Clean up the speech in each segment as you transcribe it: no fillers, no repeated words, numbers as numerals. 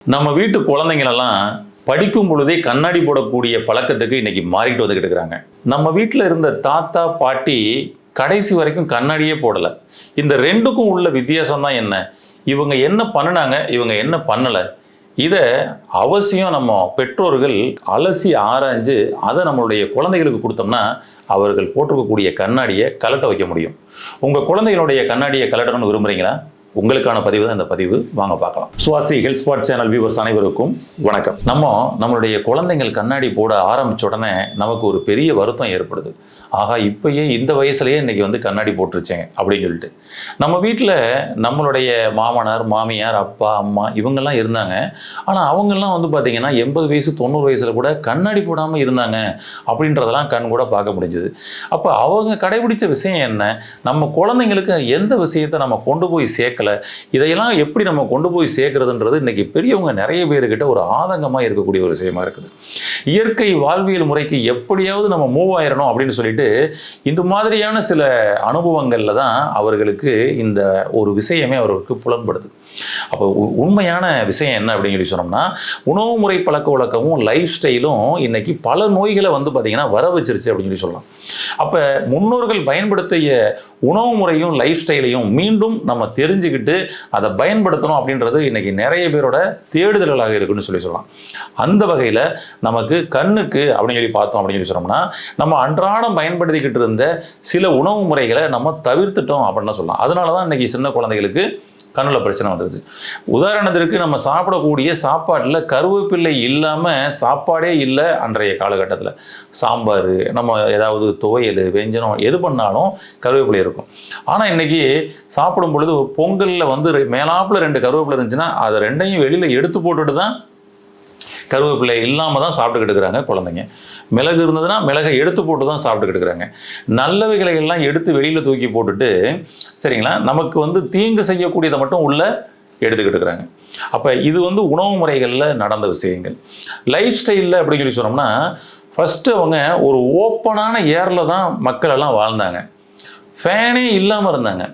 நம்ம வீட்டு குழந்தைங்களெல்லாம் படிக்கும் பொழுதே கண்ணாடி போடக்கூடிய பழக்கத்துக்கு இன்னைக்கு மாறிட்டு வந்துகிட்டு இருக்கிறாங்க. நம்ம வீட்டில் இருந்த தாத்தா பாட்டி கடைசி வரைக்கும் கண்ணாடியே போடலை. இந்த ரெண்டுக்கும் உள்ள வித்தியாசம் தான் என்ன? இவங்க என்ன பண்ணினாங்க, இவங்க என்ன பண்ணலை, இதை அவசியம் நம்ம பெற்றோர்கள் அலசி ஆராய்ஞ்சு அதை நம்மளுடைய குழந்தைகளுக்கு கொடுத்தோம்னா அவர்கள் போட்டிருக்கக்கூடிய கண்ணாடியை கலட்ட வைக்க முடியும். உங்கள் குழந்தைகளுடைய கண்ணாடியை கலட்டணும்னு விரும்புகிறீங்களா? உங்களுக்கான பதிவு தான் இந்த பதிவு. வாங்க பார்க்கலாம். சுவாசி ஹெல்த் ஸ்பாட் சேனல் வியூவர்ஸ் அனைவருக்கும் வணக்கம். நம்மளுடைய குழந்தைகள் கண்ணாடி போட ஆரம்பிச்ச உடனே நமக்கு ஒரு பெரிய வருத்தம் ஏற்படுது. ஆகா, இப்பயே இந்த வயசுலயே இன்னைக்கு வந்து கண்ணாடி போட்டுருச்சேங்க அப்படின்னு சொல்லிட்டு. நம்ம வீட்டில் நம்மளுடைய மாமனார் மாமியார் அப்பா அம்மா இவங்கெல்லாம் இருந்தாங்க. ஆனால் அவங்கெல்லாம் வந்து பார்த்தீங்கன்னா 80 வயசு 90 வயசில் கூட கண்ணாடி போடாமல் இருந்தாங்க அப்படின்றதெல்லாம் கண் கூட பார்க்க முடிஞ்சுது. அப்போ அவங்க கடைபிடிச்ச விஷயம் என்ன? நம்ம குழந்தைங்களுக்கு எந்த விஷயத்தை நம்ம கொண்டு போய் சேர்க்கலை, இதையெல்லாம் எப்படி நம்ம கொண்டு போய் சேர்க்கறதுன்றது இன்னைக்கு பெரியவங்க நிறைய பேர்கிட்ட ஒரு ஆதங்கமாக இருக்கக்கூடிய ஒரு விஷயமா இருக்குது. இயற்கை வாழ்வியல் முறைக்கு எப்படியாவது நம்ம மூவ் ஆயிரணும் அப்படின்னு சொல்லிட்டு இந்த மாதிரியான சில அனுபவங்கள்ல தான் அவர்களுக்கு இந்த ஒரு விஷயமே அவர்களுக்கு புலன்படுது. அப்போ உண்மையான விஷயம் என்ன அப்படின்னு சொல்லி சொன்னோம்னா, உணவு முறை பழக்க வழக்கமும் லைஃப் ஸ்டைலும் இன்னைக்கு பல நோய்களை வந்து பார்த்தீங்கன்னா வர வச்சிருச்சு அப்படின்னு சொல்லி சொல்லலாம். அப்போ முன்னோர்கள் பயன்படுத்திய உணவு முறையும் லைஃப் ஸ்டைலையும் மீண்டும் நம்ம தெரிஞ்சுக்கிட்டு அதை பயன்படுத்தணும் அப்படின்றது இன்னைக்கு நிறைய பேரோட தேடுதல்களாக இருக்குன்னு சொல்லி சொல்லலாம். அந்த வகையில் நமக்கு கண்ணுக்கு அப்படின்னு சொல்லி பார்த்தோம் அப்படின்னு சொல்லி சொன்னோம்னா, நம்ம அன்றாடம் பயன்படுத்திக்கிட்டு இருந்த சில உணவு முறைகளை நம்ம தவிர்த்துட்டோம் அப்படின்னு சொல்லலாம். அதனால தான் இன்னைக்கு சின்ன குழந்தைகளுக்கு கண்ணில் பிரச்சனை வந்துருச்சு. உதாரணத்திற்கு நம்ம சாப்பிடக்கூடிய சாப்பாட்டில் கருவேப்பிள்ளை இல்லாமல் சாப்பாடே இல்லை. அன்றைய காலகட்டத்தில் சாம்பார், நம்ம ஏதாவது துவையல் வெஞ்சனம் எது பண்ணாலும் கருவேப்பிள்ளை இருக்கும். ஆனால் இன்றைக்கி சாப்பிடும் பொழுது பொங்கலில் வந்து மேலாப்பில் 2 கருவேப்பிலை இருந்துச்சுன்னா அதை ரெண்டையும் வெளியில் எடுத்து போட்டுட்டு தான் கருவேப்பிலை இல்லாமல் தான் சாப்பிட்டுக்கிட்டு இருக்கிறாங்க குழந்தைங்க. மிளகு இருந்ததுன்னா மிளகை எடுத்து போட்டு தான் சாப்பிட்டுக்கிட்டு இருக்கிறாங்க. நல்லவைகளை எல்லாம் எடுத்து வெளியில் தூக்கி போட்டுட்டு சரிங்களா, நமக்கு வந்து தீங்கு செய்யக்கூடியதை மட்டும் உள்ள எடுத்துக்கிட்டு இருக்கிறாங்க. அப்போ இது வந்து உணவு முறைகளில் நடந்த விஷயங்கள். லைஃப் ஸ்டைலில் அப்படின்னு சொல்லி சொன்னோம்னா, ஃபஸ்ட்டு அவங்க ஒரு ஓப்பனான ஏரில் தான் மக்கள் எல்லாம் வாழ்ந்தாங்க. ஃபேனே இல்லாமல் இருந்தாங்க.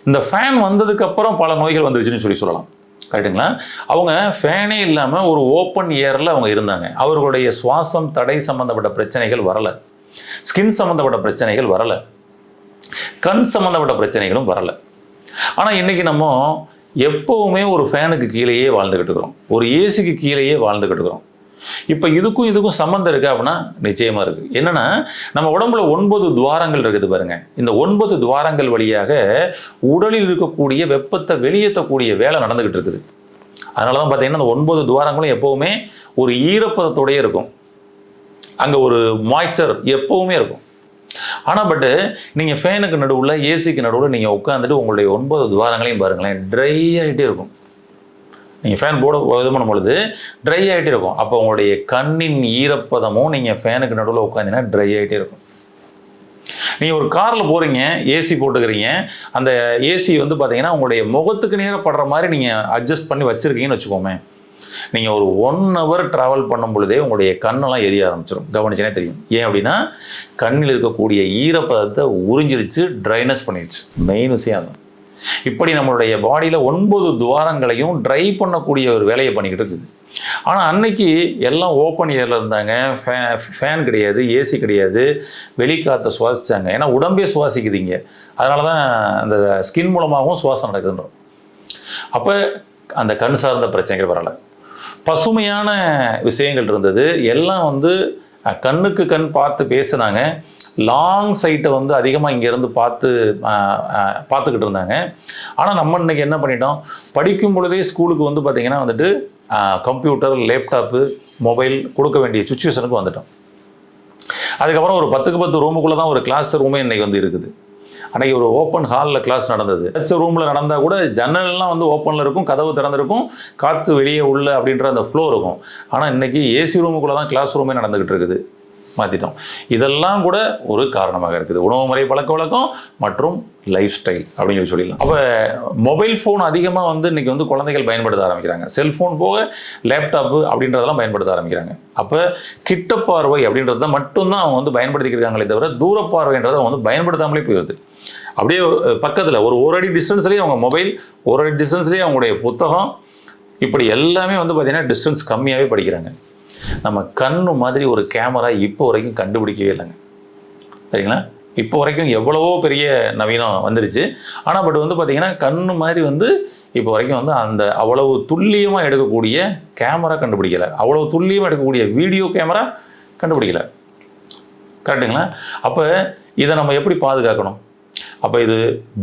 இந்த ஃபேன் வந்ததுக்கப்புறம் பல நோய்கள் வந்துருச்சுன்னு சொல்லலாம். கரெக்டுங்களா? அவங்க ஃபேனே இல்லாமல் ஒரு ஓப்பன் ஏரில் அவங்க இருந்தாங்க. அவர்களுடைய சுவாசம் தடை சம்மந்தப்பட்ட பிரச்சனைகள் வரலை, ஸ்கின் சம்மந்தப்பட்ட பிரச்சனைகள் வரலை, கண் சம்மந்தப்பட்ட பிரச்சனைகளும் வரலை. ஆனால் இன்றைக்கி நம்ம எப்போவுமே ஒரு ஃபேனுக்கு கீழேயே வாழ்ந்துக்கிட்டு இருக்கிறோம், ஒரு ஏசிக்கு கீழேயே வாழ்ந்துக்கிட்டு இருக்கிறோம். இப்போ இதுக்கும் சம்மந்தம் இருக்குது அப்படின்னா நிச்சயமாக இருக்குது. என்னென்னா, நம்ம உடம்புல 9 துவாரங்கள் இருக்குது பாருங்கள். இந்த 9 துவாரங்கள் வழியாக உடலில் இருக்கக்கூடிய வெப்பத்தை வெளியேற்றக்கூடிய வேலை நடந்துக்கிட்டு இருக்குது. அதனால தான் பார்த்தீங்கன்னா இந்த 9 துவாரங்களும் எப்போவுமே ஒரு ஈரப்பதத்தோடையே இருக்கும். அங்கே ஒரு மாய்ச்சர் எப்போவுமே இருக்கும். ஆனால் நீங்கள் ஃபேனுக்கு நடுவில் ஏசிக்கு நடுவில் நீங்கள் உட்காந்துட்டு உங்களுடைய 9 துவாரங்களையும் பாருங்களேன், ட்ரை ஆகிட்டே இருக்கும். நீங்கள் ஃபேன் போட இது பண்ணும் பொழுது ட்ரை ஆகிட்டே இருக்கும். அப்போ உங்களுடைய கண்ணின் ஈரப்பதமும் நீங்கள் ஃபேனுக்கு நடுவில் உட்காந்தீங்கன்னா ட்ரை ஆகிட்டே இருக்கும். நீங்கள் ஒரு காரில் போகிறீங்க, ஏசி போட்டுக்கிறீங்க, அந்த ஏசி வந்து பார்த்தீங்கன்னா உங்களுடைய முகத்துக்கு நேரம் படுற மாதிரி நீங்கள் அட்ஜஸ்ட் பண்ணி வச்சுருக்கீங்கன்னு வச்சுக்கோமே, நீங்கள் ஒரு 1 hour ட்ராவல் பண்ணும் பொழுதே உங்களுடைய கண்ணெல்லாம் எரிய ஆரம்பிச்சிடும். கவனிச்சனே தெரியும். ஏன் அப்படின்னா, கண்ணில் இருக்கக்கூடிய ஈரப்பதத்தை உறிஞ்சிருச்சு, ட்ரைனஸ் பண்ணிடுச்சு. மெயின் விஷயம் அது. இப்படி நம்மளுடைய பாடியில் 9 துவாரங்களையும் ட்ரை பண்ணக்கூடிய ஒரு வேலையை பண்ணிக்கிட்டு இருக்குது. ஆனால் அன்னைக்கு எல்லாம் ஓப்பன் ஏரில் இருந்தாங்க. ஃபேன் கிடையாது, ஏசி கிடையாது, வெளிக்காற்றை சுவாசித்தாங்க. ஏன்னா உடம்பே சுவாசிக்குதுங்க. அதனால தான் அந்த ஸ்கின் மூலமாகவும் சுவாசம் நடக்குதுன்றோம். அப்போ அந்த கண் சார்ந்த பிரச்சனைகள் வரலை. பசுமையான விஷயங்கள் இருந்தது. எல்லாம் வந்து கண்ணுக்கு கண் பார்த்து பேசுனாங்க. லாங் சைட்டை வந்து அதிகமாக இங்கேருந்து பார்த்துக்கிட்டு இருந்தாங்க. ஆனால் நம்ம இன்றைக்கி என்ன பண்ணிட்டோம், படிக்கும் பொழுதே ஸ்கூலுக்கு வந்து பார்த்திங்கன்னா வந்துட்டு கம்ப்யூட்டர், லேப்டாப்பு, மொபைல் கொடுக்க வேண்டிய சுச்சுவேஷனுக்கு வந்துட்டோம். அதுக்கப்புறம் ஒரு 10க்கு 10 ரூமுக்குள்ளே தான் ஒரு கிளாஸ் ரூமே இன்றைக்கி வந்து இருக்குது. அன்றைக்கி ஒரு ஓப்பன் ஹாலில் கிளாஸ் நடந்தது. ரூமில் நடந்தால் கூட ஜன்னல்லாம் வந்து ஓப்பனில் இருக்கும், கதவு திறந்திருக்கும், காற்று வெளியே உள்ள அப்படின்ற அந்த ஃப்ளோ இருக்கும். ஆனால் இன்றைக்கி ஏசி ரூமுக்குள்ளே தான் கிளாஸ் ரூமே நடந்துக்கிட்டு இருக்குது. மாற்றிட்டோம். இதெல்லாம் கூட ஒரு காரணமாக இருக்குது. உணவு முறை பழக்க வழக்கம் மற்றும் லைஃப் ஸ்டைல் அப்படின்னு சொல்லிடலாம். அப்போ மொபைல் ஃபோன் அதிகமாக வந்து இன்றைக்கி வந்து குழந்தைகள் பயன்படுத்த ஆரம்பிக்கிறாங்க. செல்ஃபோன் போக லேப்டாப்பு அப்படின்றதெல்லாம் பயன்படுத்த ஆரம்பிக்கிறாங்க. அப்போ கிட்ட பார்வை அப்படின்றத மட்டும்தான் அவங்க வந்து பயன்படுத்திக்கிறாங்களே தவிர தூரப்பார்வைன்றதை அவங்க வந்து பயன்படுத்தாமலே போயிடுது. அப்படியே பக்கத்தில் ஒரு அடி டிஸ்டன்ஸ்லேயே அவங்க மொபைல், ஒரு அடி டிஸ்டன்ஸ்லேயே அவங்களுடைய புத்தகம், இப்படி எல்லாமே வந்து பார்த்தீங்கன்னா டிஸ்டன்ஸ் கம்மியாகவே படிக்கிறாங்க. நம்ம கண்ணு மாதிரி ஒரு கேமரா இப்போ வரைக்கும் கண்டுபிடிக்கவே இல்லைங்க. சரிங்களா? இப்போ வரைக்கும் எவ்வளவோ பெரிய நவீனம் வந்துடுச்சு. ஆனால் பட் வந்து பார்த்தீங்கன்னா கண்ணு மாதிரி வந்து இப்போ வரைக்கும் வந்து அந்த அவ்வளவு துல்லியமாக எடுக்கக்கூடிய கேமரா கண்டுபிடிக்கலை. அவ்வளவு துல்லியமாக எடுக்கக்கூடிய வீடியோ கேமரா கண்டுபிடிக்கலை. கரெக்டுங்களா? அப்போ இதை நம்ம எப்படி பாதுகாக்கணும்? அப்போ இது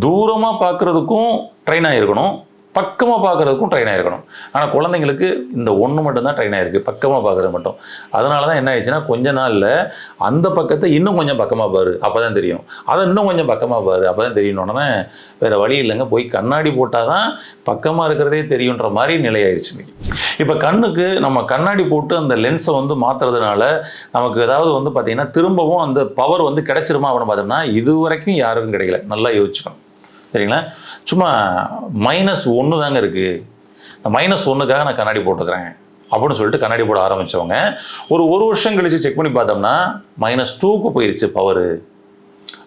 தூரமாக பார்க்குறதுக்கும் ட்ரெயின் ஆகிருக்கணும், பக்கமாக பார்க்குறதுக்கும் ட்ரெயின் ஆகிருக்கணும். ஆனால் குழந்தைங்களுக்கு இந்த ஒன்று மட்டும்தான் ட்ரெயின் ஆகிருக்கு, பக்கமாக பார்க்குறது மட்டும். அதனால தான் என்ன ஆயிடுச்சுன்னா கொஞ்ச நாளில் அந்த பக்கத்தை இன்னும் கொஞ்சம் பக்கமாக பாரு அப்போ தான் தெரியும், அதை இன்னும் கொஞ்சம் பக்கமாக பாரு அப்போ தான் தெரியணுன்னே வேறு வழி இல்லைங்க, போய் கண்ணாடி போட்டால் தான் பக்கமாக இருக்கிறதே தெரியுன்ற மாதிரி நிலையாயிருச்சு இன்னைக்கு. இப்போ கண்ணுக்கு நம்ம கண்ணாடி போட்டு அந்த லென்ஸை வந்து மாற்றுறதுனால நமக்கு ஏதாவது வந்து பார்த்திங்கன்னா திரும்பவும் அந்த பவர் வந்து கிடைச்சிருமா அப்படின்னு பார்த்தோம்னா இது வரைக்கும் யாருக்கும் கிடைக்கல. நல்லா யோசிச்சுக்கணும். சரிங்களா? சும்மா -1 தாங்க இருக்குது. இந்த -1க்காக நான் கண்ணாடி போட்டுக்கிறேன் அப்படின்னு சொல்லிட்டு கண்ணாடி போட ஆரம்பித்தவங்க ஒரு வருஷம் கழித்து செக் பண்ணி பார்த்தோம்னா -2க்கு போயிடுச்சு பவரு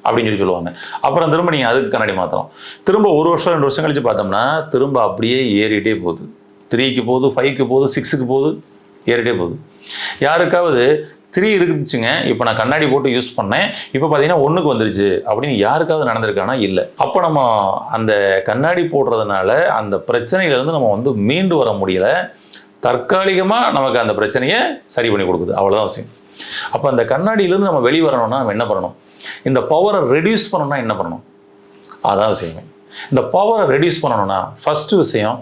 அப்படின்னு சொல்லுவாங்க. அப்புறம் திரும்ப நீங்கள் அதுக்கு கண்ணாடி மாற்றலாம். திரும்ப 1 வருஷம் 2 வருஷம் கழித்து பார்த்தோம்னா திரும்ப அப்படியே ஏறிட்டே போகுது. 3க்கு போகுது, 5க்கு போகுது, 6க்கு போகுது, ஏறிட்டே போகுது. யாருக்காவது 3 இருந்துச்சுங்க, இப்போ நான் கண்ணாடி போட்டு யூஸ் பண்ணேன், இப்போ பார்த்தீங்கன்னா 1க்கு வந்துருச்சு அப்படின்னு யாருக்காவது நடந்திருக்கானா? இல்லை. அப்போ நம்ம அந்த கண்ணாடி போடுறதுனால அந்த பிரச்சனையிலேருந்து நம்ம வந்து மீண்டு வர முடியலை. தற்காலிகமாக நமக்கு அந்த பிரச்சனையை சரி பண்ணி கொடுக்குது, அவ்வளோதான் விஷயம். அப்போ அந்த கண்ணாடியிலேருந்து நம்ம வெளியே வரணும்னா நம்ம என்ன பண்ணணும்? இந்த பவரை ரெடியூஸ் பண்ணணும்னா என்ன பண்ணணும்? அதான் விஷயமே. இந்த பவரை ரெடியூஸ் பண்ணணும்னா ஃபஸ்ட்டு விஷயம்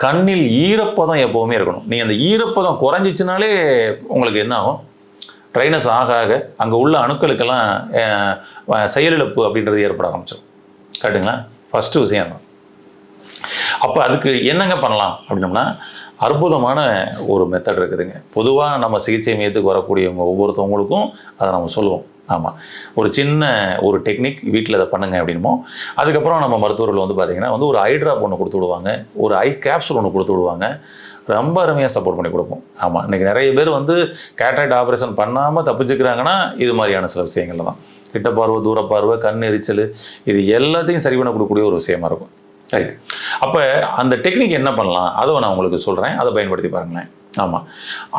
கண்ணில் ஈரப்பதம் எப்போவுமே இருக்கணும். நீங்கள் அந்த ஈரப்பதம் குறைஞ்சிச்சுனாலே உங்களுக்கு என்ன ஆகும்? ட்ரைனஸ் ஆக ஆக அங்கே உள்ள அணுக்களுக்கெல்லாம் செயலிழப்பு அப்படின்றது ஏற்பட ஆரம்பிச்சிடும். கரெக்டுங்களா? ஃபஸ்ட்டு விஷயம் தான். அப்போ அதுக்கு என்னங்க பண்ணலாம் அப்படின்னோம்னா அற்புதமான ஒரு மெத்தட் இருக்குதுங்க. பொதுவாக நம்ம சிகிச்சை மையத்துக்கு வரக்கூடியவங்க ஒவ்வொருத்தவங்களுக்கும் அதை நம்ம சொல்லுவோம். ஆமாம், ஒரு சின்ன ஒரு டெக்னிக் வீட்டில் அதை பண்ணுங்க அப்படின்மோ. அதுக்கப்புறம் நம்ம மருத்துவர்கள் வந்து பார்த்திங்கன்னா வந்து ஒரு ஐ ட்ராப் ஒன்று கொடுத்து விடுவாங்க, ஒரு ஐ கேப்சூல் ஒன்று கொடுத்து விடுவாங்க. ரொம்ப அருமையாக சப்போர்ட் பண்ணி கொடுப்போம். ஆமாம், இன்றைக்கி நிறைய பேர் வந்து கேட்ராக்ட் ஆப்ரேஷன் பண்ணாமல் தப்பிச்சுக்கிறாங்கன்னா இது மாதிரியான சில விஷயங்கள் தான். கிட்ட பார்வை, தூர பார்வை, கண் எரிச்சல், இது எல்லாத்தையும் சரி பண்ண கொடுக்கக்கூடிய ஒரு விஷயமா இருக்கும். ரைட். அப்போ அந்த டெக்னிக் என்ன பண்ணலாம் அதை நான் உங்களுக்கு சொல்கிறேன், அதை பயன்படுத்தி பாருங்களேன். ஆமாம்,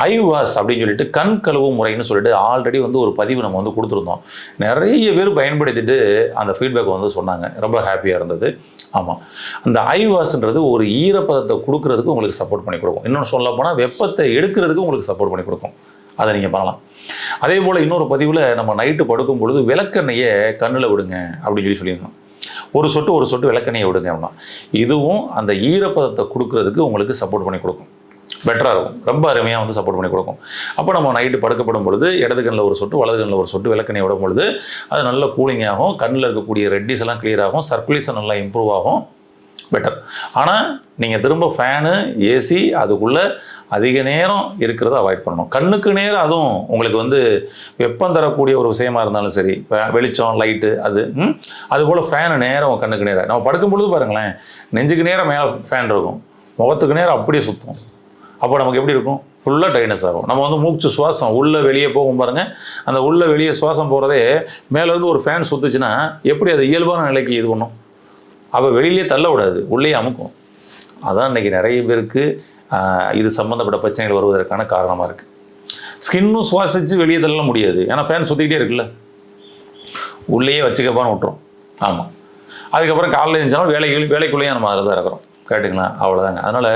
ஐ வாஷ் அப்படின்னு சொல்லிட்டு கண் கழுவு முறைன்னு சொல்லிட்டு ஆல்ரெடி வந்து ஒரு பதிவு நம்ம வந்து கொடுத்துருந்தோம். நிறைய பேர் பயன்படுத்திட்டு அந்த ஃபீட்பேக் வந்து சொன்னாங்க, ரொம்ப ஹாப்பியாக இருந்தது. ஆமாம், அந்த ஐ வாஷ்ன்றது ஒரு ஈரப்பதத்தை கொடுக்கறதுக்கு உங்களுக்கு சப்போர்ட் பண்ணி கொடுக்கும். இன்னொன்று சொல்ல போனால் வெப்பத்தை எடுக்கிறதுக்கு உங்களுக்கு சப்போர்ட் பண்ணி கொடுக்கும். அதை நீங்கள் பண்ணலாம். அதே போல் இன்னொரு பதிவில் நம்ம நைட்டு படுக்கும் பொழுது விளக்கெண்ணெயை கண்ணில் விடுங்க அப்படின்னு சொல்லியிருந்தோம். ஒரு சொட்டு விளக்கெண்ணெயை விடுங்க அப்படின்னா இதுவும் அந்த ஈரப்பதத்தை கொடுக்கறதுக்கு உங்களுக்கு சப்போர்ட் பண்ணி கொடுக்கும். பெட்டராக இருக்கும், ரொம்ப அருமையாக வந்து சப்போர்ட் பண்ணி கொடுக்கும். அப்போ நம்ம நைட்டு படுக்கப்படும் பொழுது இடது கண்ணில் ஒரு சொட்டு, வலது கண்ணில் ஒரு சொட்டு விளக்கெண்ணெய் விடும் பொழுது அது நல்ல கூலிங் ஆகும், கண்ணில் இருக்கக்கூடிய ரெட்டிஸ் எல்லாம் கிளியர் ஆகும், சர்க்குலேஷன் நல்லா இம்ப்ரூவ் ஆகும். பெட்டர். ஆனால் நீங்கள் திரும்ப ஃபேனு, ஏசி அதுக்குள்ளே அதிக நேரம் இருக்கிறத அவாய்ட் பண்ணணும். கண்ணுக்கு நேரம் அதுவும் உங்களுக்கு வந்து வெப்பம் தரக்கூடிய ஒரு விஷயமா இருந்தாலும் சரி, வெளிச்சம், லைட்டு, அதுபோல் ஃபேனு நேரம் கண்ணுக்கு நேரம். நம்ம படுக்கும் பொழுது பாருங்களேன், நெஞ்சுக்கு நேரம் மேலே ஃபேன் இருக்கும், முகத்துக்கு நேரம் அப்படியே சுற்றும். அப்போ நமக்கு எப்படி இருக்கும்? ஃபுல்லாக ட்ரைனஸ் ஆகும். நம்ம வந்து மூச்சு சுவாசம் உள்ளே வெளியே போகும் பாருங்கள், அந்த உள்ளே வெளியே சுவாசம் போகிறதே மேலேருந்து ஒரு ஃபேன் சுற்றுச்சுன்னா எப்படி அது இயல்பான நிலைக்கு இது பண்ணும்? அப்போ வெளியிலே தள்ள விடாது, உள்ளே அமுக்கும். அதான் இன்றைக்கி நிறைய பேருக்கு இது சம்மந்தப்பட்ட பிரச்சனைகள் வருவதற்கான காரணமாக இருக்குது. ஸ்கின்னும் சுவாசித்து வெளியே தள்ள முடியாது, ஏன்னா ஃபேன் சுற்றிக்கிட்டே இருக்குல்ல, உள்ளேயே வச்சுக்கப்பான்னு விட்டுரும். ஆமாம், அதுக்கப்புறம் காலையில் இருந்துச்சாலும் வேலைக்குள்ளேயே நம்ம அதில் தான் இருக்கிறோம். கேட்டுங்களா? அவ்வளோதாங்க. அதனால்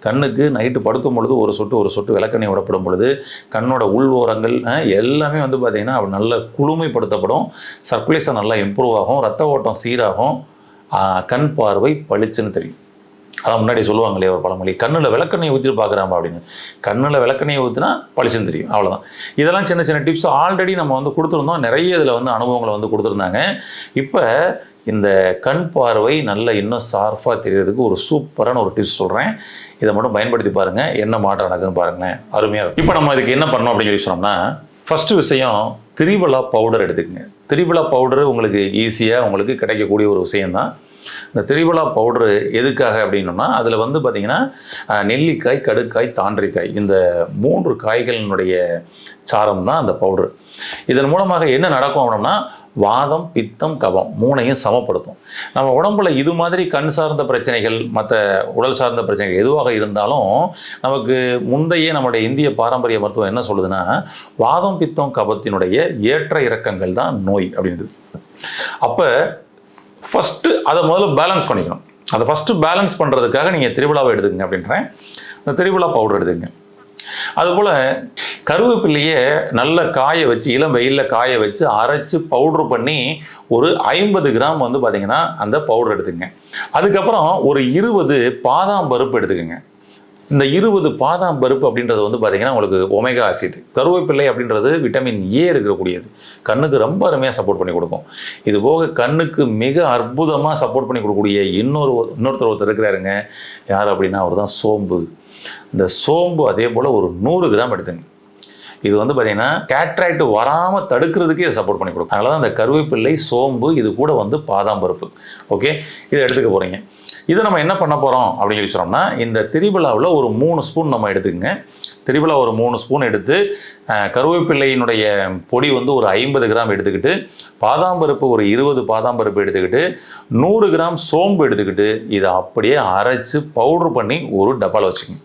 கண்ணுக்கு நைட்டு படுக்கும் பொழுது ஒரு சொட்டு விளக்கெண்ணெய் விடப்படும் பொழுது கண்ணோட உள் ஓரங்கள் எல்லாமே வந்து பார்த்திங்கன்னா நல்ல குளுமைப்படுத்தப்படும், சர்க்குலேஷன் நல்லா இம்ப்ரூவ் ஆகும், ரத்த ஓட்டம் சீராகும், கண் பார்வை பளிச்சுன்னு தெரியும். அதான் முன்னாடி சொல்லுவாங்க இல்லையா ஒரு பழமொழி, கண்ணில் விளக்கெண்ணெய் ஊற்றிட்டு பார்க்குறாமா அப்படின்னு. கண்ணில் விளக்கெண்ணெய் ஊற்றினா பளிச்சுன்னு தெரியும், அவ்வளோதான். இதெல்லாம் சின்ன சின்ன டிப்ஸ் ஆல்ரெடி நம்ம வந்து கொடுத்துருந்தோம், நிறைய இதில் வந்து அனுபவங்களை வந்து கொடுத்துருந்தாங்க. இப்போ இந்த கண் பார்வை நல்ல இன்னும் ஷார்ப்பாக தெரியறதுக்கு ஒரு சூப்பரான ஒரு டிப்ஸ் சொல்கிறேன், இதை மட்டும் பயன்படுத்தி பாருங்கள், என்ன மாற்றம் நடக்குதுன்னு பாருங்களேன், அருமையாக இருக்கும். இப்போ நம்ம இதுக்கு என்ன பண்ணணும் அப்படின்னு சொல்லி சொன்னோம்னா, ஃபஸ்ட்டு விஷயம் திரிபலா பவுடர் எடுத்துக்கங்க. திரிபலா பவுடரு உங்களுக்கு ஈஸியாக உங்களுக்கு கிடைக்கக்கூடிய ஒரு விஷயந்தான். இந்த திரிபலா பவுடரு எதுக்காக அப்படின்னோம்னா அதில் வந்து பார்த்திங்கன்னா நெல்லிக்காய், கடுக்காய், தாண்டிக்காய் இந்த 3 காய்களினுடைய சாரம் தான் அந்த பவுடரு. இதன் மூலமாக என்ன நடக்கும் அப்படின்னா வாதம், பித்தம், கபம் மூணையும் சமப்படுத்தும். நம்ம உடம்புல இது மாதிரி கண் சார்ந்த பிரச்சனைகள், மற்ற உடல் சார்ந்த பிரச்சனைகள் எதுவாக இருந்தாலும் நமக்கு முந்தைய நம்முடைய இந்திய பாரம்பரிய மருத்துவம் என்ன சொல்லுதுன்னா, வாதம், பித்தம், கபத்தினுடைய ஏற்ற இறக்கங்கள் தான் நோய் அப்படின்றது. அப்போ ஃபஸ்ட்டு அதை முதல்ல பேலன்ஸ் பண்ணிக்கணும். அதை ஃபஸ்ட்டு பேலன்ஸ் பண்ணுறதுக்காக நீங்கள் திரிபலாவை எடுத்துக்கங்க அப்படின்றேன். இந்த திரிபலா பவுடர் எடுத்துக்கங்க. அதுபோல் கருவேப்பிலையே நல்ல காய வச்சு, இளம் வெயிலில் காய வச்சு அரைச்சி பவுட்ரு பண்ணி ஒரு 50 கிராம் வந்து பார்த்திங்கன்னா அந்த பவுடர் எடுத்துக்கங்க. அதுக்கப்புறம் ஒரு 20 பாதாம் பருப்பு எடுத்துக்கோங்க. இந்த 20 பாதாம் பருப்பு அப்படின்றது வந்து பார்த்திங்கன்னா உங்களுக்கு ஒமேகா ஆசிட். கருவேப்பிலை அப்படின்றது விட்டமின் ஏ இருக்கக்கூடியது. கண்ணுக்கு ரொம்ப அருமையாக சப்போர்ட் பண்ணி கொடுக்கும். இது போக கண்ணுக்கு மிக அற்புதமாக சப்போர்ட் பண்ணி கொடுக்கக்கூடிய இன்னொருத்தர் இருக்கிறாருங்க. யார் அப்படின்னா அவர் தான் சோம்பு. இந்த சோம்பு அதே போல் ஒரு 100 கிராம் எடுத்துங்க. இது வந்து பார்த்தீங்கன்னா கேட்ராக்ட் வராமல் தடுக்கிறதுக்கு இதை சப்போர்ட் பண்ணி கொடுக்கும். அதனால தான் இந்த கருவேப்பிள்ளை, சோம்பு, இது கூட வந்து பாதாம் பருப்பு. ஓகே, இதை எடுத்துக்க போகிறீங்க. இதை நம்ம என்ன பண்ண போகிறோம் அப்படின்னு சொல்லி சொன்னோம்னா, இந்த திரிபலாவில் ஒரு 3 ஸ்பூன் நம்ம எடுத்துக்கங்க. திரிபலா ஒரு 3 ஸ்பூன் எடுத்து, கருவேப்பிள்ளையினுடைய பொடி வந்து ஒரு 50 கிராம் எடுத்துக்கிட்டு, பாதாம் பருப்பு ஒரு 20 பாதாம் பருப்பு எடுத்துக்கிட்டு, 100 கிராம் சோம்பு எடுத்துக்கிட்டு, இதை அப்படியே அரைச்சி பவுட்ரு பண்ணி ஒரு டப்பாவில் வச்சுக்கோங்க.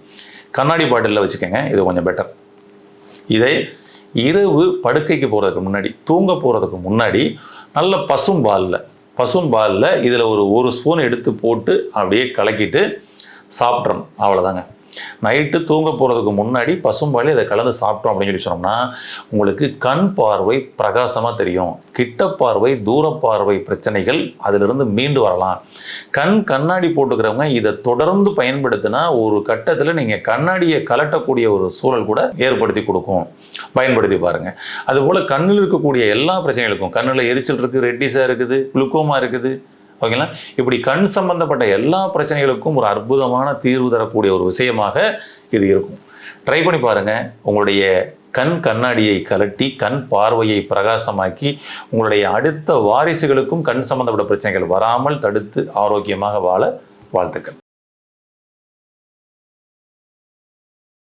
கண்ணாடி பாட்டிலில் வச்சுக்கோங்க, இது கொஞ்சம் பெட்டர். இதை இரவு படுக்கைக்கு போகிறதுக்கு முன்னாடி, தூங்க போகிறதுக்கு முன்னாடி நல்ல பசும்பாலில் இதில் ஒரு ஸ்பூன் எடுத்து போட்டு அப்படியே கலக்கிட்டு சாப்பிட்றணும். அவ்வளோதாங்க. நைட்டு தூங்க போகிறதுக்கு முன்னாடி பசும்பால் இதை கலந்து சாப்பிட்டோம் அப்படின்னு சொல்லி சொன்னோம்னா உங்களுக்கு கண் பார்வை பிரகாசமாக தெரியும். கிட்ட பார்வை, தூர பார்வை பிரச்சனைகள் அதிலிருந்து மீண்டு வரலாம். கண்ணாடி போட்டுக்கிறவங்க இதை தொடர்ந்து பயன்படுத்தினா ஒரு கட்டத்தில் நீங்கள் கண்ணாடியை கலட்டக்கூடிய ஒரு சூழல் கூட ஏற்படுத்தி கொடுக்கும். பயன்படுத்தி பாருங்கள். அதுபோல் கண்ணில் இருக்கக்கூடிய எல்லா பிரச்சனைகளுக்கும், கண்ணில் எரிச்சல் இருக்குது, ரெட்டிஸாக இருக்குது, குளுக்கோமா இருக்குது, ஓகேங்களா, இப்படி கண் சம்பந்தப்பட்ட எல்லா பிரச்சனைகளுக்கும் ஒரு அற்புதமான தீர்வு தரக்கூடிய ஒரு விஷயமாக இது இருக்கும். ட்ரை பண்ணி பாருங்கள். உங்களுடைய கண்ணாடியை கலட்டி கண் பார்வையை பிரகாசமாக்கி உங்களுடைய அடுத்த வாரிசுகளுக்கும் கண் சம்பந்தப்பட்ட பிரச்சனைகள் வராமல் தடுத்து ஆரோக்கியமாக வாழ வாழ்த்துக்கள்.